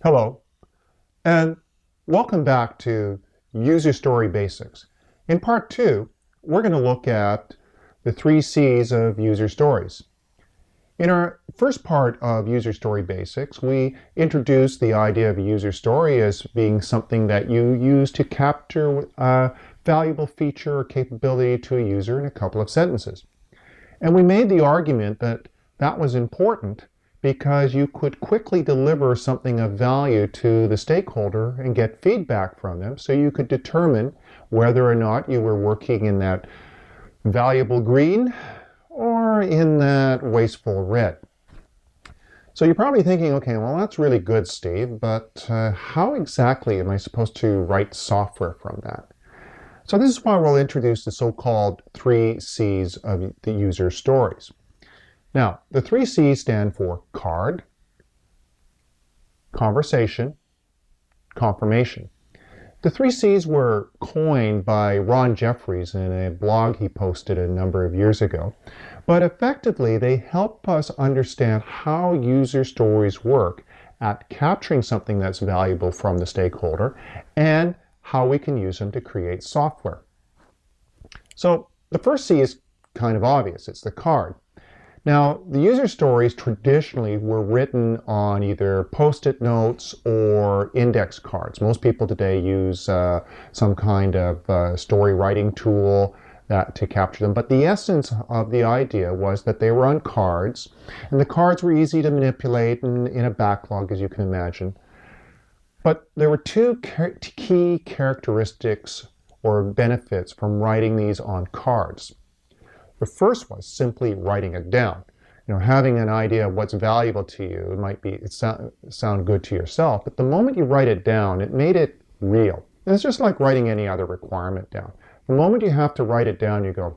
Hello, and welcome back to User Story Basics. In part two, we're going to look at the three C's of user stories. In our first part of User Story Basics, we introduced the idea of a user story as being something that you use to capture a valuable feature or capability to a user in a couple of sentences. And we made the argument that that was important because you could quickly deliver something of value to the stakeholder and get feedback from them so you could determine whether or not you were working in that valuable green or in that wasteful red. So you're probably thinking, okay, well, that's really good, Steve, but how exactly am I supposed to write software from that? So this is why we'll introduce the so-called three C's of the user stories. Now, the three C's stand for card, conversation, confirmation. The three C's were coined by Ron Jeffries in a blog he posted a number of years ago, but effectively they help us understand how user stories work at capturing something that's valuable from the stakeholder and how we can use them to create software. So the first C is kind of obvious, it's the card. Now, the user stories traditionally were written on either post-it notes or index cards. Most people today use some kind of story writing tool to capture them. But the essence of the idea was that they were on cards, and the cards were easy to manipulate in a backlog, as you can imagine. But there were two key characteristics or benefits from writing these on cards. The first was simply writing it down. Having an idea of what's valuable to you, it sound good to yourself, but the moment you write it down, it made it real. And it's just like writing any other requirement down. The moment you have to write it down, you go,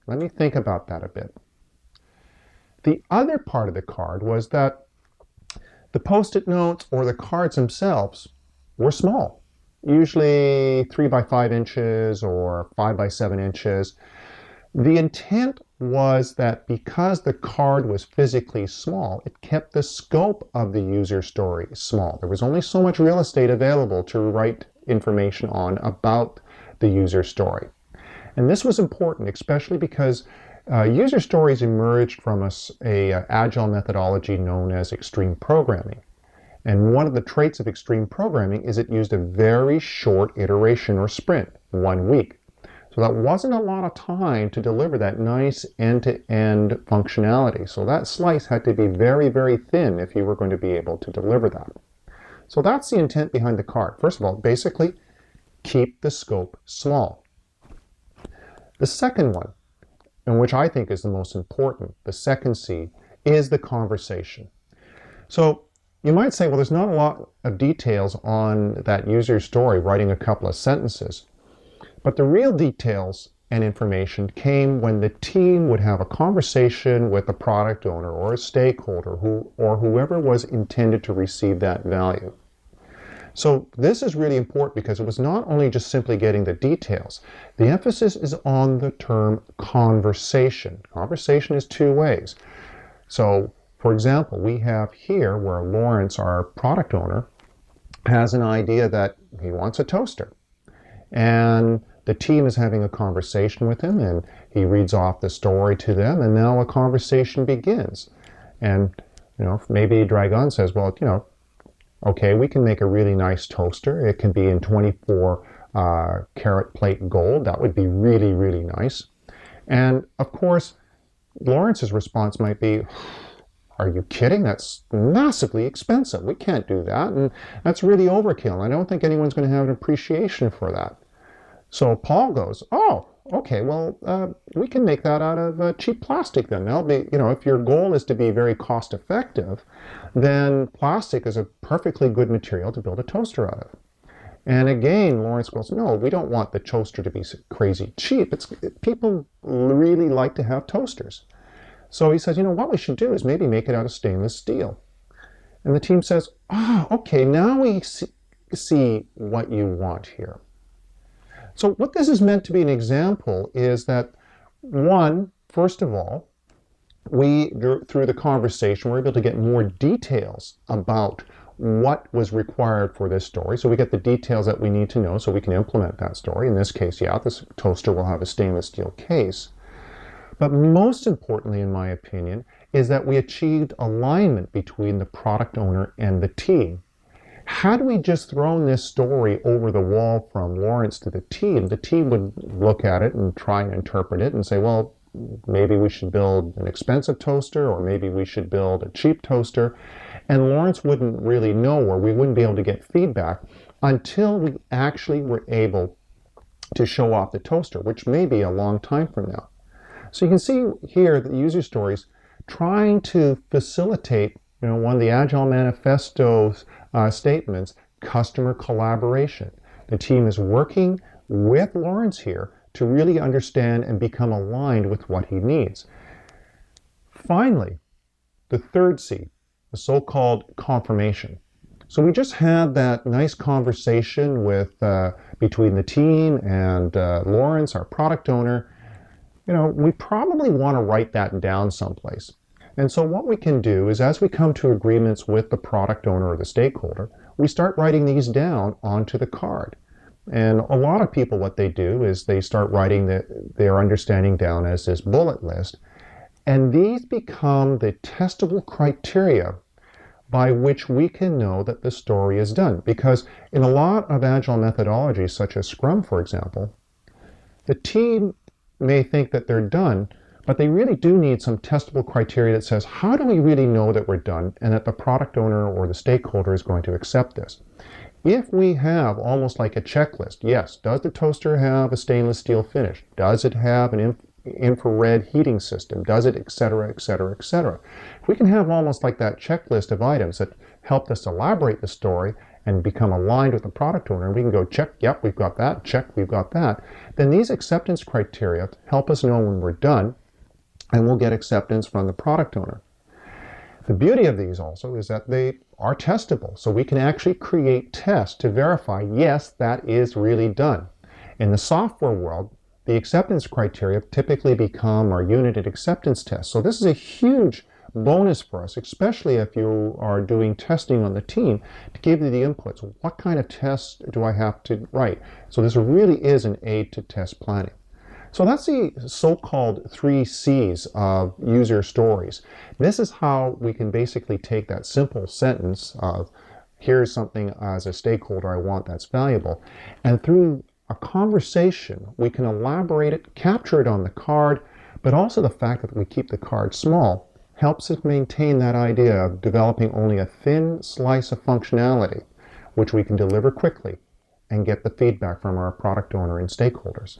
let me think about that a bit. The other part of the card was that the post-it notes or the cards themselves were small, usually 3 by 5 inches or 5 by 7 inches. The intent was that because the card was physically small, it kept the scope of the user story small. There was only so much real estate available to write information on about the user story. And this was important, especially because user stories emerged from a agile methodology known as extreme programming. And one of the traits of extreme programming is it used a very short iteration or sprint, 1 week. So that wasn't a lot of time to deliver that nice end-to-end functionality. So that slice had to be very, very thin if you were going to be able to deliver that. So that's the intent behind the card. First of all, basically, keep the scope small. The second one, and which I think is the most important, the second C, is the conversation. So you might say, well, there's not a lot of details on that user story, writing a couple of sentences. But the real details and information came when the team would have a conversation with a product owner or a stakeholder or whoever was intended to receive that value. So this is really important because it was not only just simply getting the details. The emphasis is on the term conversation. Conversation is two ways. So, for example, we have here where Lawrence, our product owner, has an idea that he wants a toaster. And the team is having a conversation with him, and he reads off the story to them, and now a conversation begins. And, maybe Dragon says, well, okay, we can make a really nice toaster. It can be in 24 karat plate gold. That would be really, really nice. And of course, Lawrence's response might be, are you kidding? That's massively expensive. We can't do that. And that's really overkill. I don't think anyone's going to have an appreciation for that. So Paul goes, oh, okay, well, we can make that out of cheap plastic then. That'll be, if your goal is to be very cost effective, then plastic is a perfectly good material to build a toaster out of. And again, Lawrence goes, no, we don't want the toaster to be crazy cheap. People really like to have toasters. So he says, what we should do is maybe make it out of stainless steel. And the team says, oh, okay, now we see what you want here. So what this is meant to be an example is that, first of all, through the conversation, we're able to get more details about what was required for this story. So we get the details that we need to know so we can implement that story. In this case, yeah, this toaster will have a stainless steel case. But most importantly, in my opinion, is that we achieved alignment between the product owner and the team. Had we just thrown this story over the wall from Lawrence to the team would look at it and try and interpret it and say, well, maybe we should build an expensive toaster, or maybe we should build a cheap toaster. And Lawrence wouldn't really know, or we wouldn't be able to get feedback until we actually were able to show off the toaster, which may be a long time from now. So you can see here the user stories trying to facilitate, one of the Agile Manifesto's statements, customer collaboration. The team is working with Lawrence here to really understand and become aligned with what he needs. Finally, the third C, the so-called confirmation. So we just had that nice conversation between the team and Lawrence, our product owner. We probably want to write that down someplace. And so what we can do is, as we come to agreements with the product owner or the stakeholder, we start writing these down onto the card. And a lot of people, what they do is they start writing their understanding down as this bullet list. And these become the testable criteria by which we can know that the story is done. Because in a lot of Agile methodologies, such as Scrum, for example, the team may think that they're done, but they really do need some testable criteria that says, how do we really know that we're done and that the product owner or the stakeholder is going to accept this? If we have almost like a checklist, yes, does the toaster have a stainless steel finish? Does it have an infrared heating system? Does it, et cetera, et cetera, et cetera? If we can have almost like that checklist of items that help us elaborate the story and become aligned with the product owner, and we can go check, yep, we've got that, check, we've got that, then these acceptance criteria help us know when we're done, and we'll get acceptance from the product owner. The beauty of these also is that they are testable, so we can actually create tests to verify, yes, that is really done. In the software world, the acceptance criteria typically become our unit acceptance tests. So this is a huge bonus for us, especially if you are doing testing on the team, to give you the inputs. What kind of tests do I have to write? So this really is an aid to test planning. So that's the so-called 3 C's of user stories. This is how we can basically take that simple sentence of, here's something as a stakeholder I want that's valuable, and through a conversation, we can elaborate it, capture it on the card, but also the fact that we keep the card small helps us maintain that idea of developing only a thin slice of functionality, which we can deliver quickly and get the feedback from our product owner and stakeholders.